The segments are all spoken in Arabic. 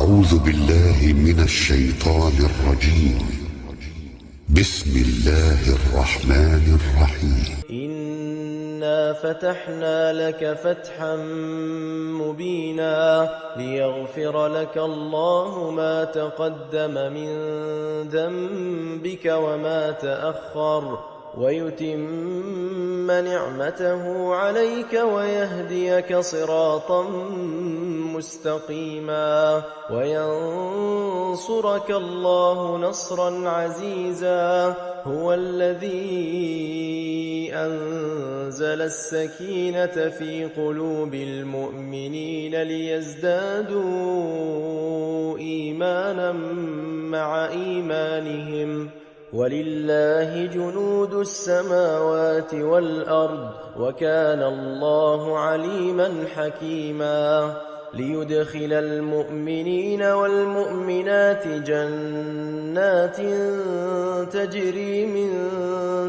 أعوذ بالله من الشيطان الرجيم. بسم الله الرحمن الرحيم. إنا فتحنا لك فتحا مبينا ليغفر لك الله ما تقدم من ذنبك وما تأخر ويتم نعمته عليك ويهديك صراطا مستقيما وينصرك الله نصرا عزيزا. هو الذي أنزل السكينة في قلوب المؤمنين ليزدادوا إيمانا مع إيمانهم ولله جنود السماوات والأرض وكان الله عليما حكيما. ليدخل المؤمنين والمؤمنات جنات تجري من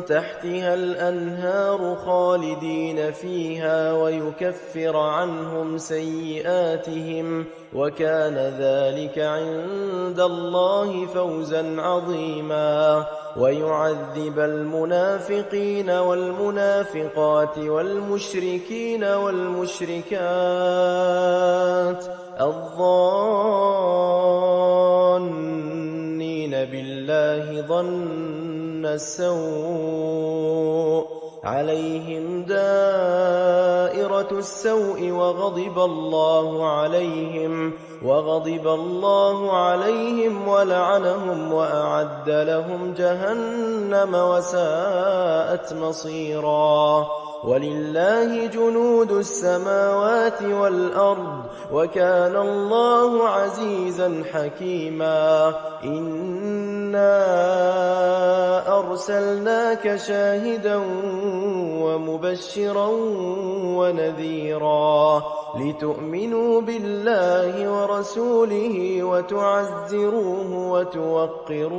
تحتها الأنهار خالدين فيها ويكفر عنهم سيئاتهم وكان ذلك عند الله فوزا عظيما. ويعذب المنافقين والمنافقات والمشركين والمشركات الظانين بالله ظن السوء عليهم دائرة السوء وغضب الله عليهم ولعنهم وأعد لهم جهنم وساءت مصيرا. ولله جنود السماوات والأرض وكان الله عزيزا حكيما. إنا أرسلناك شاهدا ومبشرا ونذيرا لتؤمنوا بالله ورسوله وتعزروه وتوقروه